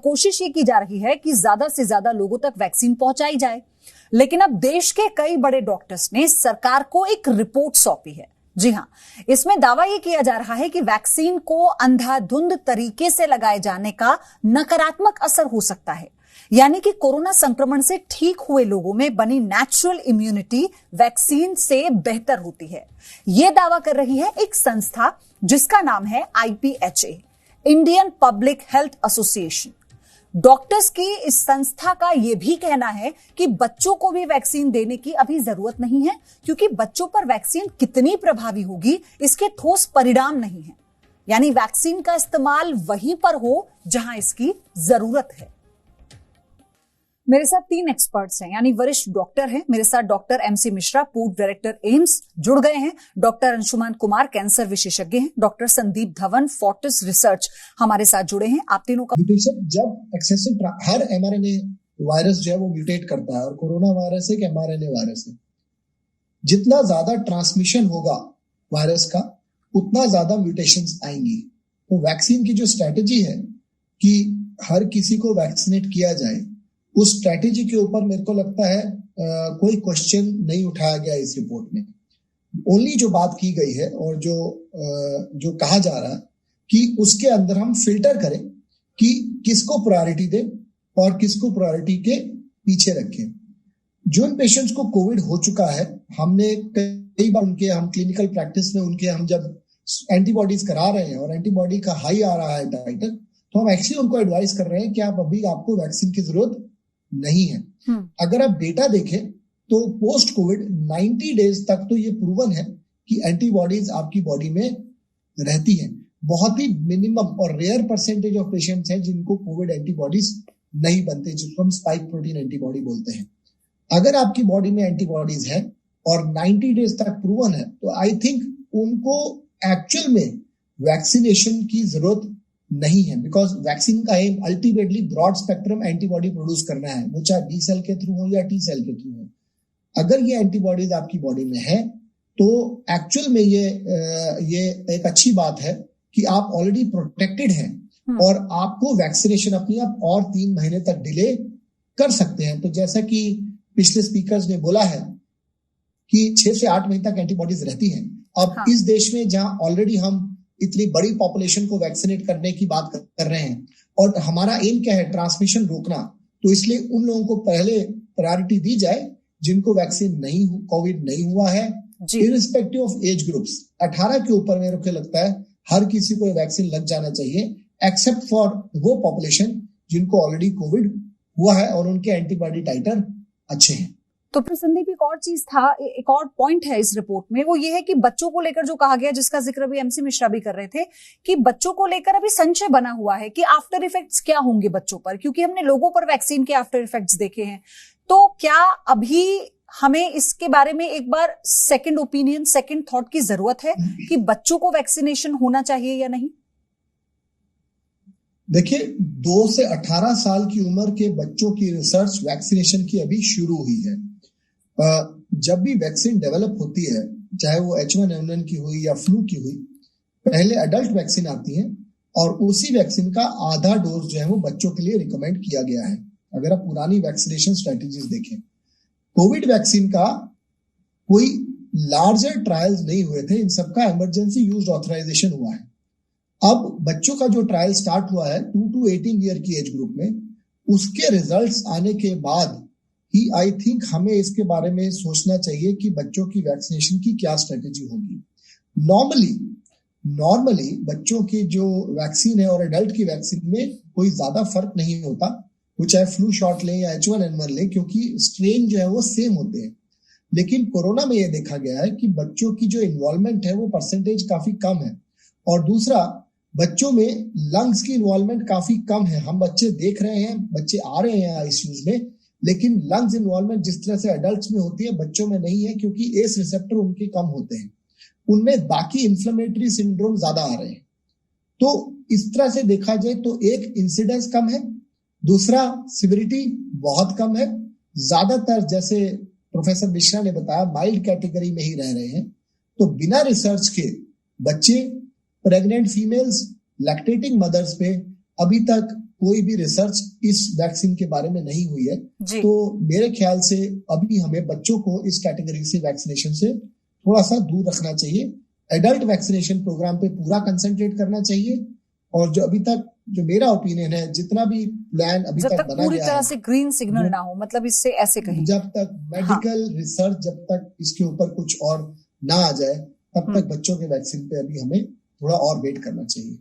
कोशिश ये की जा रही है कि ज्यादा से ज्यादा लोगों तक वैक्सीन पहुंचाई जाए। लेकिन अब देश के कई बड़े डॉक्टर्स ने सरकार को एक रिपोर्ट सौंपी है। जी हां, इसमें दावा यह किया जा रहा है कि वैक्सीन को अंधाधुंध तरीके से लगाए जाने का नकारात्मक असर हो सकता है, यानी कि कोरोना संक्रमण से ठीक हुए लोगों में बनी नेचुरल इम्यूनिटी वैक्सीन से बेहतर होती है। यह दावा कर रही है एक संस्था जिसका नाम है IPHA, Indian public health association. Doctors की इस संस्था का यह भी कहना है कि बच्चों को भी वैक्सीन देने की अभी जरूरत नहीं है, क्योंकि बच्चों पर वैक्सीन कितनी प्रभावी होगी इसके ठोस परिणाम नहीं है। यानी वैक्सीन का इस्तेमाल वहीं पर हो जहां इसकी जरूरत है। मेरे साथ 3 एक्सपर्ट्स हैं, यानी वरिष्ठ डॉक्टर हैं। मेरे साथ डॉक्टर MC मिश्रा, पूर्व डायरेक्टर एम्स, जुड़ गए हैं। डॉक्टर अंशुमान कुमार, कैंसर विशेषज्ञ हैं। Doctor Sandeep Dhawan, Fortis research, हमारे साथ जुड़े हैं। आप तीनों का जब एक्सेसिव हर mRNA वायरस जो है वो म्यूटेट करता है, और कोरोना वायरस एक mRNA वायरस है। जितना ज्यादा ट्रांसमिशन होगा वायरस का, उतना ज्यादा म्यूटेशंस आएंगी। तो वैक्सीन की जो स्ट्रैटेजी है कि हर किसी को वैक्सीनेट किया जाए, उस स्ट्रैटेजी के ऊपर मेरे को लगता है कोई क्वेश्चन नहीं उठाया गया इस रिपोर्ट में। ओनली जो बात की गई है और जो कहा जा रहा है कि उसके अंदर हम फिल्टर करें कि किसको प्रायोरिटी दें और किसको प्रायोरिटी के पीछे रखें। जिन पेशेंट्स को कोविड हो चुका है, हमने कई बार हम क्लिनिकल प्रैक्टिस में हम जब एंटीबॉडीज करा रहे हैं और एंटीबॉडी का हाई आ रहा है टाइटर, तो हम एक्चुअली उनको एडवाइस कर रहे हैं कि आपको वैक्सीन की जरूरत नहीं है। अगर आप डेटा देखें तो पोस्ट कोविड 90 डेज तक तो ये प्रूवन है कि एंटीबॉडीज आपकी बॉडी में रहती हैं। बहुत ही मिनिमम और रेयर परसेंटेज ऑफ पेशेंट्स हैं जिनको कोविड एंटीबॉडीज नहीं बनते, जिसको हम स्पाइक प्रोटीन एंटीबॉडी बोलते हैं। अगर आपकी बॉडी में एंटीबॉडीज है और 90 डेज तक प्रूवन है, तो आई थिंक उनको एक्चुअल में वैक्सीनेशन की जरूरत नहीं है, बिकॉज वैक्सीन का aim ultimately broad spectrum antibody produce करना है, वो चाहे B सेल के थ्रू हो या T सेल के थ्रू हो। अगर ये एंटीबॉडीज आपकी बॉडी में है तो एक्चुअल में ये एक अच्छी बात है कि आप ऑलरेडी प्रोटेक्टेड हैं और आपको वैक्सीनेशन अपनी आप और 3 महीने तक डिले कर सकते हैं। तो जैसा कि पिछले स्पीकर्स ने बोला है कि 6 से 8 महीने तक एंटीबॉडीज रहती हैं। अब इस देश में जहां ऑलरेडी हम इतनी बड़ी पॉपुलेशन को वैक्सीनेट करने की बात कर रहे हैं और हमारा एम क्या है, ट्रांसमिशन रोकना, तो इसलिए उन लोगों को पहले प्रायोरिटी दी जाए जिनको वैक्सीन कोविड नहीं हुआ है, इररिस्पेक्टिव ऑफ एज ग्रुप्स। 18 के ऊपर मेरे को लगता है हर किसी को वैक्सीन लग जाना चाहिए, एक्सेप्ट फॉर वो पॉपुलेशन जिनको ऑलरेडी कोविड हुआ है और उनके एंटीबॉडी टाइटर अच्छे हैं। तो फिर संदीप, एक और चीज था, एक और पॉइंट है इस रिपोर्ट में, वो ये है कि बच्चों को लेकर जो कहा गया, जिसका जिक्र भी MC मिश्रा भी कर रहे थे, कि बच्चों को लेकर अभी संशय बना हुआ है कि आफ्टर इफेक्ट्स क्या होंगे बच्चों पर, क्योंकि हमने लोगों पर वैक्सीन के आफ्टर इफेक्ट्स देखे हैं। तो क्या अभी हमें इसके बारे में एक बार सेकंड ओपिनियन, सेकंड थॉट की जरूरत है कि बच्चों को वैक्सीनेशन होना चाहिए या नहीं? देखिए, 2 से 18 साल की उम्र के बच्चों की रिसर्च वैक्सीनेशन की अभी शुरू हुई है। जब भी वैक्सीन डेवलप होती है, चाहे वो H1N1 की हुई या फ्लू की हुई, पहले एडल्ट वैक्सीन आती है और उसी वैक्सीन का आधा डोज जो है वो बच्चों के लिए रिकमेंड किया गया है। अगर आप पुरानी वैक्सीनेशन स्ट्रेटेजीज देखें, कोविड वैक्सीन का कोई लार्जर ट्रायल्स नहीं हुए थे, इन सबका इमरजेंसी यूज ऑथराइजेशन हुआ है। अब बच्चों का जो ट्रायल स्टार्ट हुआ है 2 to 18 ईयर की एज ग्रुप में, उसके रिजल्ट्स आने के बाद ही आई थिंक हमें इसके बारे में सोचना चाहिए कि बच्चों की वैक्सीनेशन की क्या स्ट्रेटेजी होगी। नॉर्मली बच्चों की जो वैक्सीन है और एडल्ट की वैक्सीन में कोई ज्यादा फर्क नहीं होता, वो चाहे फ्लू शॉट लें या H1N1 लें, क्योंकि स्ट्रेन जो है वो सेम होते हैं। लेकिन कोरोना में ये देखा गया है कि बच्चों की जो इन्वॉल्वमेंट है वो परसेंटेज काफी कम है, और दूसरा बच्चों में लंग्स की इन्वॉल्वमेंट काफी कम है। हम बच्चे देख रहे हैं, बच्चे आ रहे हैं ICUs में, लेकिन लंग्स इन्वॉल्वमेंट जिस तरह से एडल्ट्स में होती है बच्चों में नहीं है, क्योंकि एस रिसेप्टर उनके कम होते हैं, उनमें बाकी इन्फ्लेमेटरी सिंड्रोम ज्यादा आ रहे हैं। तो इस तरह से देखा जाए तो एक इंसिडेंस कम है, दूसरा सिविरिटी बहुत कम है। ज्यादातर जैसे प्रोफेसर मिश्रा ने बताया माइल्ड कैटेगरी में ही रह रहे हैं। तो बिना रिसर्च के बच्चे, प्रेग्नेंट फीमेल्स, लैक्टेटिंग मदर्स पे अभी तक कोई भी रिसर्च इस वैक्सीन के बारे में नहीं हुई है, तो मेरे ख्याल से अभी हमें बच्चों को इस कैटेगरी से वैक्सीनेशन से थोड़ा सा दूर रखना चाहिए। एडल्ट वैक्सीनेशन प्रोग्राम पे पूरा कंसंट्रेट करना चाहिए। और जो अभी तक जो मेरा ओपिनियन है, जितना भी प्लान अभी तक बना पूरी गया तरह है, से ग्रीन सिग्नल ना हो, मतलब इससे ऐसे कहें, जब तक मेडिकल रिसर्च जब तक इसके ऊपर कुछ और ना आ जाए, तब तक बच्चों के वैक्सीन पे अभी हमें थोड़ा और वेट करना चाहिए।